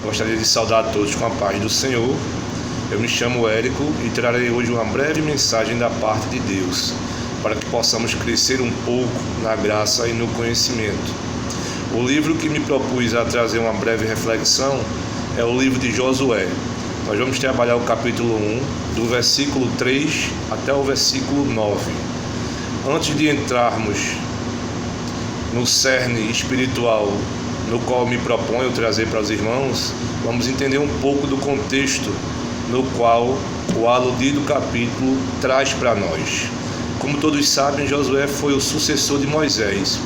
Gostaria de saudar a todos com a paz do Senhor. Eu me chamo Érico e trarei hoje uma breve mensagem da parte de Deus, para que possamos crescer um pouco na graça e no conhecimento. O livro que me propus a trazer uma breve reflexão é o livro de Josué. Nós vamos trabalhar o capítulo 1, do versículo 3 até o versículo 9. Antes de entrarmos no cerne espiritual no qual me proponho trazer para os irmãos, vamos entender um pouco do contexto no qual o aludido capítulo traz para nós. Como todos sabem, Josué foi o sucessor de Moisés.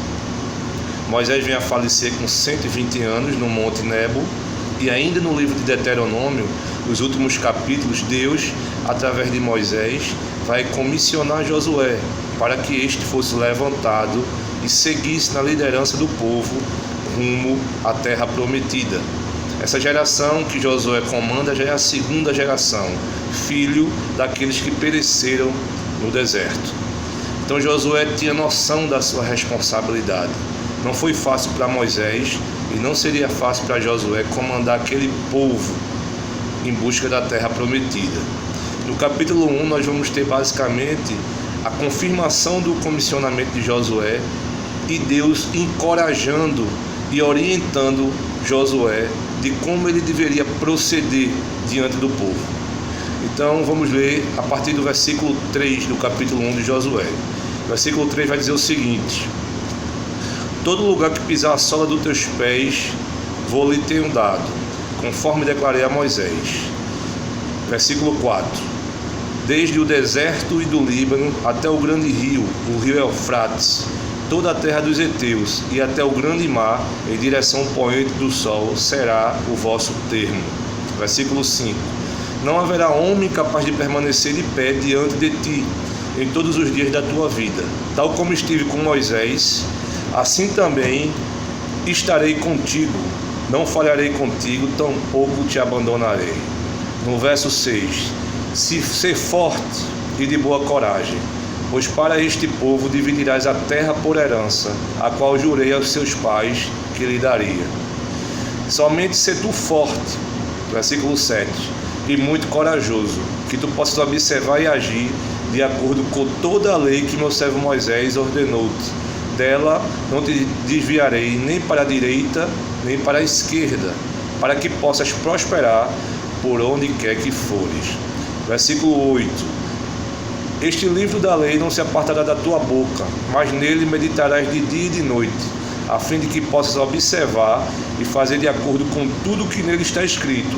Moisés vem a falecer com 120 anos no Monte Nebo, e ainda no livro de Deuteronômio, nos últimos capítulos, Deus, através de Moisés, vai comissionar Josué para que este fosse levantado e seguisse na liderança do povo rumo à terra prometida. Essa geração que Josué comanda já é a segunda geração, filho daqueles que pereceram no deserto. Então Josué tinha noção da sua responsabilidade. Não foi fácil para Moisés e não seria fácil para Josué comandar aquele povo em busca da terra prometida. No capítulo 1 nós vamos ter basicamente a confirmação do comissionamento de Josué e Deus encorajando e orientando Josué de como ele deveria proceder diante do povo. Então vamos ler a partir do versículo 3 do capítulo 1 de Josué. O versículo 3 vai dizer o seguinte: todo lugar que pisar a sola dos teus pés, vou lhe ter dado, conforme declarei a Moisés. Versículo 4: desde o deserto e do Líbano até o grande rio, o rio Eufrates, toda a terra dos heteus e até o grande mar, em direção ao poente do sol, será o vosso termo. Versículo 5: não haverá homem capaz de permanecer de pé diante de ti em todos os dias da tua vida. Tal como estive com Moisés, assim também estarei contigo. Não falharei contigo, tampouco te abandonarei. No verso 6: ser forte e de boa coragem, pois para este povo dividirás a terra por herança, a qual jurei aos seus pais que lhe daria. Somente ser tu forte, versículo 7, e muito corajoso, que tu possas observar e agir de acordo com toda a lei que meu servo Moisés ordenou-te. Dela não te desviarei nem para a direita, nem para a esquerda, para que possas prosperar por onde quer que fores. Versículo 8: este livro da lei não se apartará da tua boca, mas nele meditarás de dia e de noite, a fim de que possas observar e fazer de acordo com tudo que nele está escrito,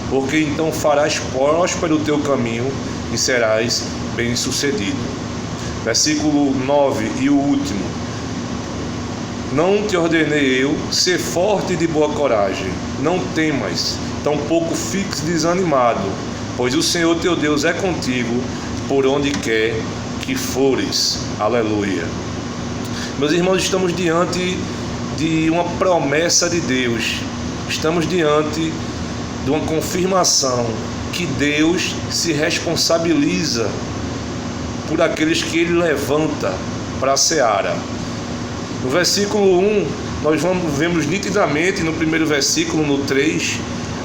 porque então farás próspero o teu caminho e serás bem-sucedido. Versículo 9 e o último: não te ordenei eu, ser forte e de boa coragem, não temas, tampouco fiques desanimado, pois o Senhor teu Deus é contigo por onde quer que fores. Aleluia. Meus irmãos, estamos diante de uma promessa de Deus, estamos diante de uma confirmação que Deus se responsabiliza por aqueles que Ele levanta para a seara. No versículo 1, nós vemos nitidamente, no primeiro versículo, no 3,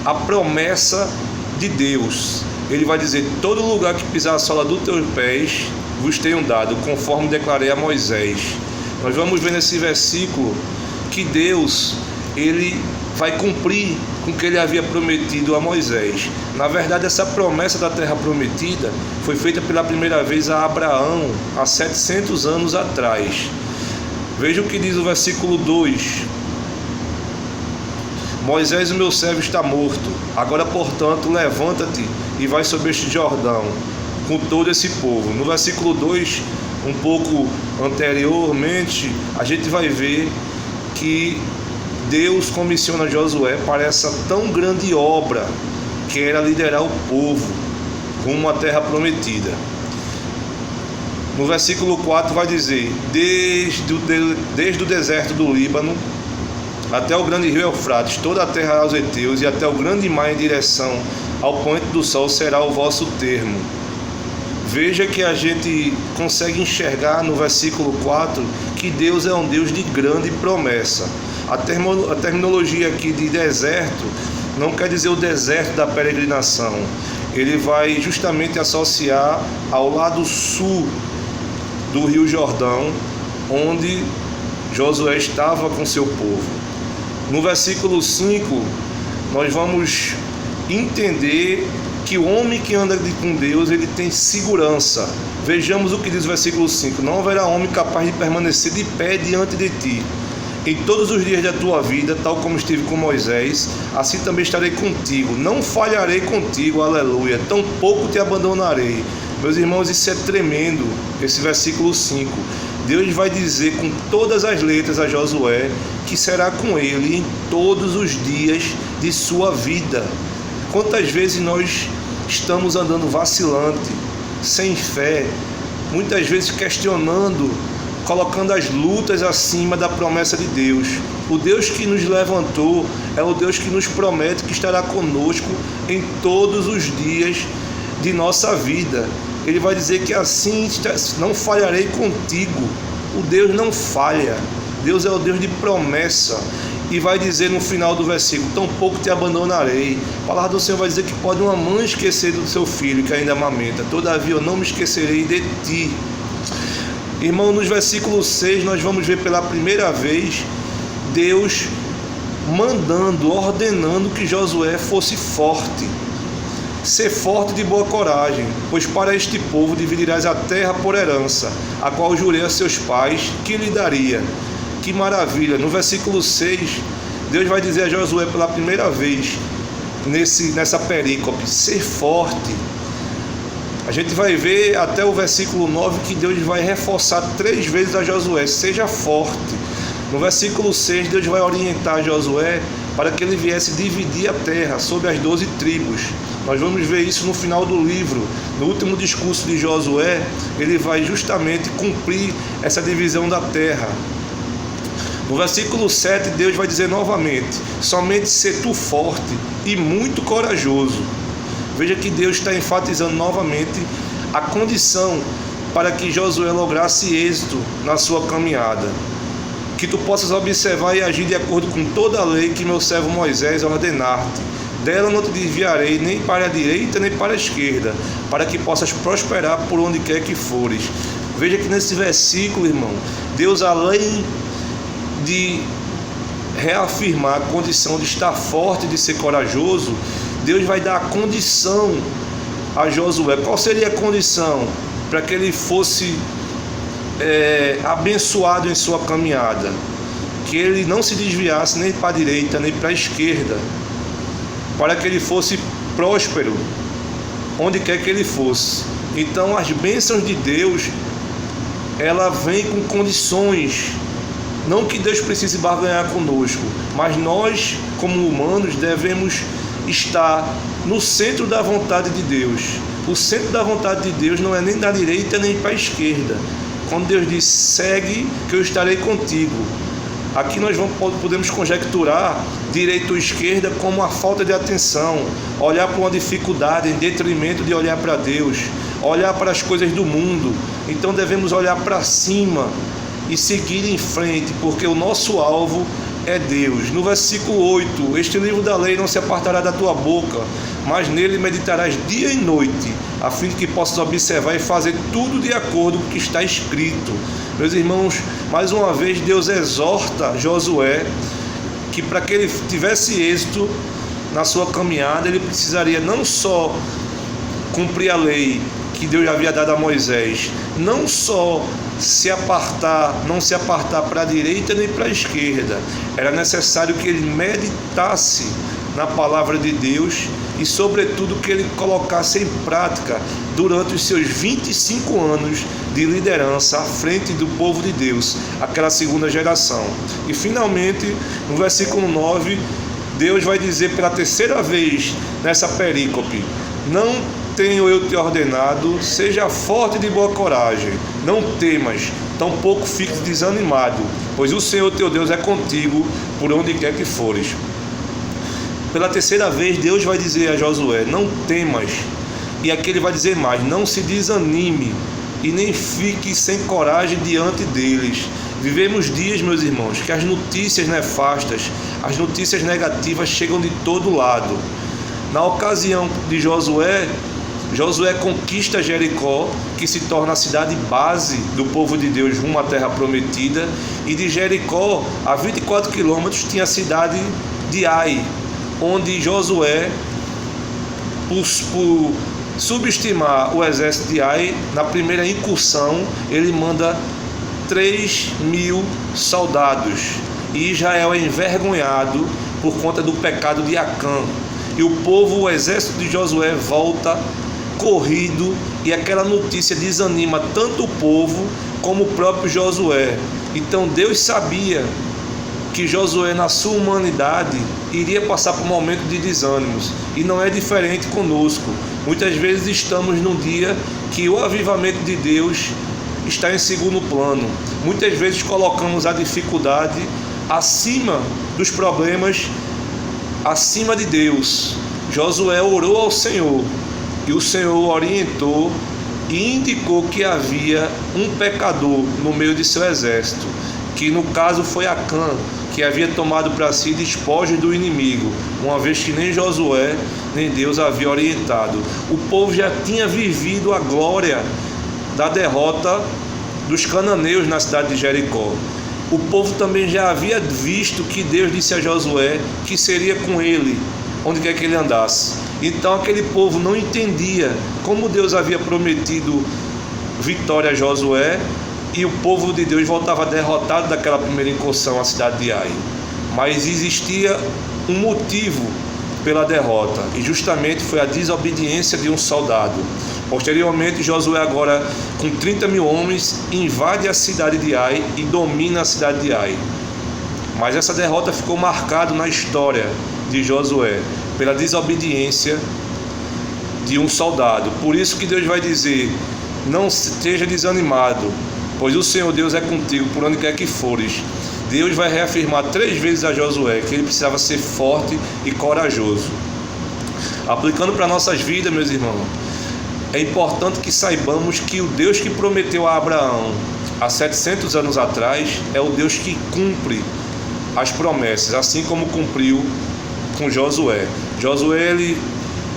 a promessa de Deus. Ele vai dizer: todo lugar que pisar a sola dos teus pés, vos tenho dado, conforme declarei a Moisés. Nós vamos ver nesse versículo que Deus, Ele vai cumprir com o que Ele havia prometido a Moisés. Na verdade, essa promessa da terra prometida foi feita pela primeira vez a Abraão, há 700 anos atrás. Veja o que diz o versículo 2: Moisés, o meu servo, está morto. Agora, portanto, levanta-te e vai sobre este Jordão com todo esse povo. No versículo 2, um pouco anteriormente, a gente vai ver que Deus comissiona Josué para essa tão grande obra, que era liderar o povo rumo à terra prometida. No versículo 4 vai dizer: desde o deserto do Líbano até o grande rio Eufrates, toda a terra aos heteus e até o grande mar em direção ao poente do sol será o vosso termo. Veja que a gente consegue enxergar no versículo 4 que Deus é um Deus de grande promessa. A terminologia aqui de deserto não quer dizer o deserto da peregrinação. Ele vai justamente associar ao lado sul do Rio Jordão, onde Josué estava com seu povo. No versículo 5, nós vamos entender que o homem que anda com Deus, ele tem segurança. Vejamos o que diz o versículo 5: não haverá homem capaz de permanecer de pé diante de ti em todos os dias da tua vida, tal como estive com Moisés, assim também estarei contigo, não falharei contigo, aleluia, tampouco te abandonarei. Meus irmãos, isso é tremendo, esse versículo 5. Deus vai dizer com todas as letras a Josué que será com ele em todos os dias de sua vida. Quantas vezes nós estamos andando vacilante, sem fé, muitas vezes questionando, colocando as lutas acima da promessa de Deus. O Deus que nos levantou é o Deus que nos promete que estará conosco em todos os dias de nossa vida. Ele vai dizer que assim não falharei contigo. O Deus não falha. Deus é o Deus de promessa. E vai dizer no final do versículo: tampouco te abandonarei. A palavra do Senhor vai dizer que pode uma mãe esquecer do seu filho que ainda amamenta, todavia eu não me esquecerei de ti. Irmão, nos versículos 6 nós vamos ver pela primeira vez Deus mandando, ordenando que Josué fosse forte. Ser forte de boa coragem, pois para este povo dividirás a terra por herança, a qual jurei a seus pais que lhe daria. Que maravilha! No versículo 6, Deus vai dizer a Josué pela primeira vez, nessa perícope, ser forte. A gente vai ver até o versículo 9 que Deus vai reforçar 3 vezes a Josué: seja forte. No versículo 6, Deus vai orientar Josué para que ele viesse dividir a terra sobre as 12 tribos. Nós vamos ver isso no final do livro. No último discurso de Josué, ele vai justamente cumprir essa divisão da terra. No versículo 7, Deus vai dizer novamente: somente ser tu forte e muito corajoso. Veja que Deus está enfatizando novamente a condição para que Josué lograsse êxito na sua caminhada. Que tu possas observar e agir de acordo com toda a lei que meu servo Moisés ordenar-te. Dela não te desviarei nem para a direita nem para a esquerda, para que possas prosperar por onde quer que fores. Veja que nesse versículo, irmão, Deus, além de reafirmar a condição de estar forte, de ser corajoso, Deus vai dar a condição a Josué. Qual seria a condição? Para que ele fosse abençoado em sua caminhada, que ele não se desviasse nem para a direita nem para a esquerda, para que ele fosse próspero onde quer que ele fosse. Então as bênçãos de Deus, ela vem com condições. Não que Deus precise barganhar conosco, mas nós, como humanos, devemos estar no centro da vontade de Deus. O centro da vontade de Deus não é nem da direita nem para a esquerda. Quando Deus diz: segue que eu estarei contigo, aqui nós podemos conjecturar direita ou esquerda como a falta de atenção, olhar para uma dificuldade em detrimento de olhar para Deus, olhar para as coisas do mundo. Então devemos olhar para cima e seguir em frente, porque o nosso alvo é Deus. No versículo 8, este livro da lei não se apartará da tua boca, mas nele meditarás dia e noite, a fim de que possas observar e fazer tudo de acordo com o que está escrito. Meus irmãos, mais uma vez Deus exorta Josué que para que ele tivesse êxito na sua caminhada, ele precisaria não só cumprir a lei que Deus havia dado a Moisés, não só não se apartar para a direita nem para a esquerda, era necessário que ele meditasse na palavra de Deus e, sobretudo, que ele colocasse em prática durante os seus 25 anos de liderança à frente do povo de Deus, aquela segunda geração. E, finalmente, no versículo 9, Deus vai dizer pela terceira vez nessa perícope: não tenho eu te ordenado, seja forte e de boa coragem, não temas, tampouco fiques desanimado, pois o Senhor teu Deus é contigo por onde quer que fores. Pela terceira vez Deus vai dizer a Josué: não temas. E aqui ele vai dizer mais: não se desanime e nem fique sem coragem diante deles. Vivemos dias, meus irmãos, que as notícias nefastas, as notícias negativas chegam de todo lado. Na ocasião de Josué conquista Jericó, que se torna a cidade base do povo de Deus rumo à terra prometida, e de Jericó, a 24 quilômetros, tinha a cidade de Ai, onde Josué, por subestimar o exército de Ai, na primeira incursão, ele manda 3.000 soldados, e Israel é envergonhado por conta do pecado de Acã, e o exército de Josué volta corrido, e aquela notícia desanima tanto o povo como o próprio Josué. Então Deus sabia que Josué, na sua humanidade, iria passar por um momento de desânimos, e não é diferente conosco. Muitas vezes estamos num dia que o avivamento de Deus está em segundo plano. Muitas vezes colocamos a dificuldade acima dos problemas, acima de Deus. Josué orou ao Senhor, e o Senhor orientou e indicou que havia um pecador no meio de seu exército, que no caso foi Acã, que havia tomado para si despojos do inimigo, uma vez que nem Josué nem Deus havia orientado. O povo já tinha vivido a glória da derrota dos cananeus na cidade de Jericó. O povo também já havia visto que Deus disse a Josué que seria com ele onde quer que ele andasse. Então aquele povo não entendia como Deus havia prometido vitória a Josué, e o povo de Deus voltava derrotado daquela primeira incursão à cidade de Ai. Mas existia um motivo pela derrota, e justamente foi a desobediência de um soldado. Posteriormente, Josué, agora com 30.000 homens, invade a cidade de Ai e domina a cidade de Ai. Mas essa derrota ficou marcada na história de Josué pela desobediência de um soldado. Por isso que Deus vai dizer: não esteja desanimado, pois o Senhor Deus é contigo por onde quer que fores. Deus vai reafirmar 3 vezes a Josué que ele precisava ser forte e corajoso. Aplicando para nossas vidas, meus irmãos, é importante que saibamos que o Deus que prometeu a Abraão há 700 anos atrás é o Deus que cumpre as promessas, assim como cumpriu com Josué. Josué, ele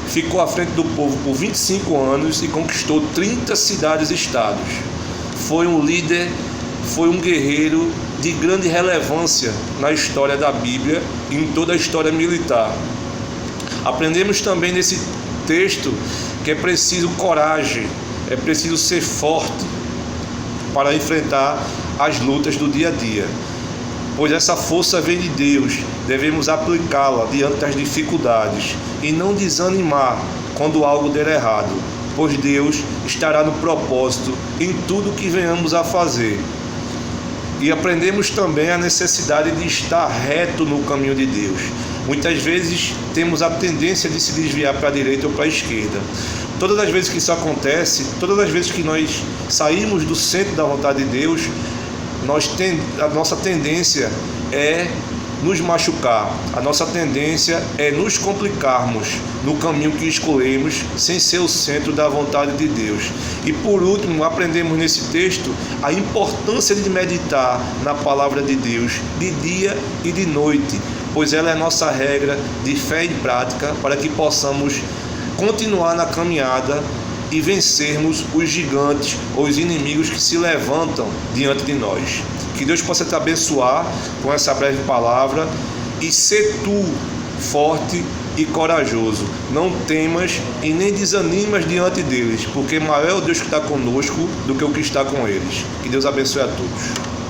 ficou à frente do povo por 25 anos e conquistou 30 cidades-estados. Foi um líder, foi um guerreiro de grande relevância na história da Bíblia e em toda a história militar. Aprendemos também nesse texto que é preciso coragem, é preciso ser forte para enfrentar as lutas do dia a dia, pois essa força vem de Deus. Devemos aplicá-la diante das dificuldades e não desanimar quando algo der errado, pois Deus estará no propósito em tudo que venhamos a fazer. E aprendemos também a necessidade de estar reto no caminho de Deus. Muitas vezes temos a tendência de se desviar para a direita ou para a esquerda. Todas as vezes que isso acontece, todas as vezes que nós saímos do centro da vontade de Deus, a nossa tendência é nos machucar, a nossa tendência é nos complicarmos no caminho que escolhemos sem ser o centro da vontade de Deus. E por último, aprendemos nesse texto a importância de meditar na palavra de Deus de dia e de noite, pois ela é a nossa regra de fé e prática para que possamos continuar na caminhada e vencermos os gigantes ou os inimigos que se levantam diante de nós. Que Deus possa te abençoar com essa breve palavra e ser tu forte e corajoso. Não temas e nem desanimas diante deles, porque maior é o Deus que está conosco do que o que está com eles. Que Deus abençoe a todos.